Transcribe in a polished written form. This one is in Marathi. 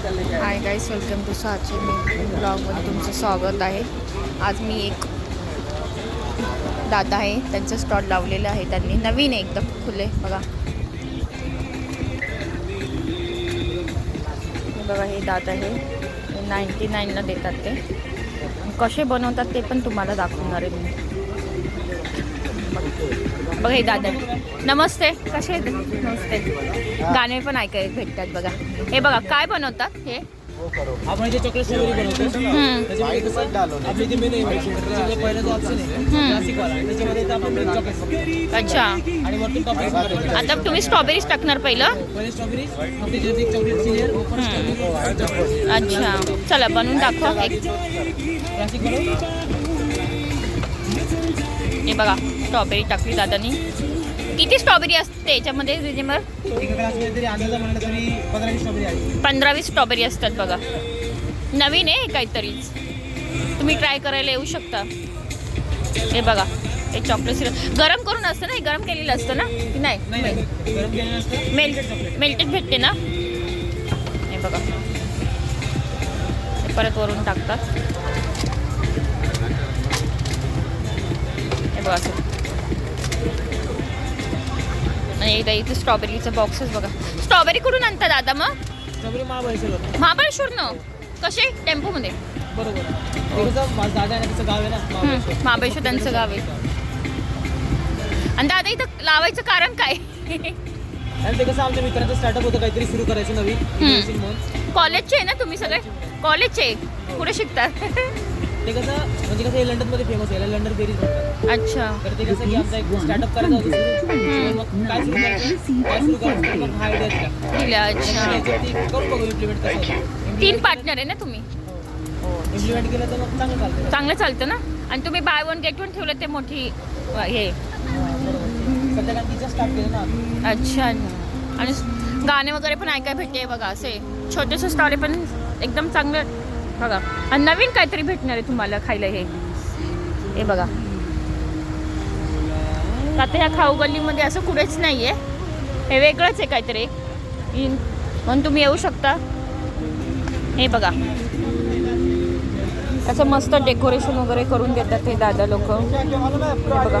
हाय गाईस, वेलकम टू साचे मी ब्लॉगमध्ये तुमचं स्वागत आहे. आज मी एक दादा आहे, त्यांचं स्टॉल लावलेलं आहे त्यांनी. नवीन आहे एकदम, खुले बघा. हे बघा, हे दादा आहे, 99ला देतात. ते कसे बनवतात ते पण तुम्हाला दाखवणार आहे मी. बघा, हे दादा नमस्ते, कसे आहेत? नमस्ते. गाणे पण ऐकायला भेटतात बघा. हे बघा, काय बनवतात हे? आपण इथे चॉकलेट स्ट्रॉबेरी बनवतो. त्याच्यामध्ये कसं आपली जे मेनू आहे त्याच्यामध्ये पहिला जो ऑप्शन आहे क्लासिक वाला, त्याच्यामध्ये आपण मिल्क चॉकलेट. अच्छा, आणि वरती टॉपिंग आता तुम्ही स्ट्रॉबेरीज टाकणार पहिलं. पहिले स्ट्रॉबेरी, त्याच्यात एक चॉकलेट सिलियर ओपन स्ट्रॉबेरी. अच्छा, चला बनवून दाखवा. एक क्लासिक बनवू. हे बघा, स्ट्रॉबेरी टाकली दादानी. किती स्ट्रॉबेरी असते याच्यामध्ये रिजनर? एका ग्लासमध्ये तरी अंदाजा म्हणलं तरी 15 स्ट्रॉबेरी आहे. 15-20 स्ट्रॉबेरी असतात बघा. नवीन आहे काहीतरी, तुम्ही ट्राय करायला येऊ शकता. हे बघा, हे चॉकलेट सिरप गरम करून असतं ना, हे गरम केलेलं असतं ना की नाही? गरम केलेलं असतं. मेल्टेड भेटते ना. हे बघा, हे परत वरून टाकतात. हे बघा असं. आणि एकदा इथे स्ट्रॉबेरीचं बॉक्सच बघा. स्ट्रॉबेरी कुठून आणता दादा मग? स्ट्रॉबेरी महाबळेश्वर. महाबळेश्वरनं. कसे? टेम्पोमध्ये? बरोबर. ते कसं माझं दादा आहे ना, त्याचं गाव आहे ना महाबळेश्वर, त्यांचं गाव आहे. आणि दादा इथं लावायचं कारण काय? आणि ते कसं आमच्या मित्राचं स्टार्टअप होतं, काहीतरी सुरू करायचं नवीन म्हणून. कॉलेजचे आहे ना तुम्ही सगळे? कॉलेजचे कुठे शिकतात? ते कसं म्हणजे कसं हे लंडनमध्ये फेमस आहे, लंडन बेरीज म्हणतात. अच्छा. तर ते कसं की आमचा एक स्टार्टअप करायचा होता सुरू. मग काय सुरू करायचं मग हा आयडिया दिला. दिल्या. अच्छा, याच्यावरती करून बघू इम्प्लिमेंट कसं होतं. 3 पार्टनर आहे ना तुम्ही? इम्प्लिमेंट केलं तर मग चांगलं चालतं. चांगलं चालतं ना. आणि तुम्ही बाय 1 गेट 1 ठेवलं, ते मोठी हे. सध्या कारण तिचं स्टार्ट केलं ना. अच्छा. आणि गाणे वगैरे पण ऐकायला भेटते बघा. असे छोटेसे स्टॉल पण एकदम चांगलं बघा. आणि नवीन काहीतरी भेटणार आहे तुम्हाला खायला. हे बघा, आता ह्या खाऊ गल्लीमध्ये असं कुठेच नाही आहे. हे वेगळंच आहे काहीतरी, म्हणून तुम्ही येऊ शकता. हे बघा, असं मस्त डेकोरेशन वगैरे करून देतात हे दादा लोक. हे बघा,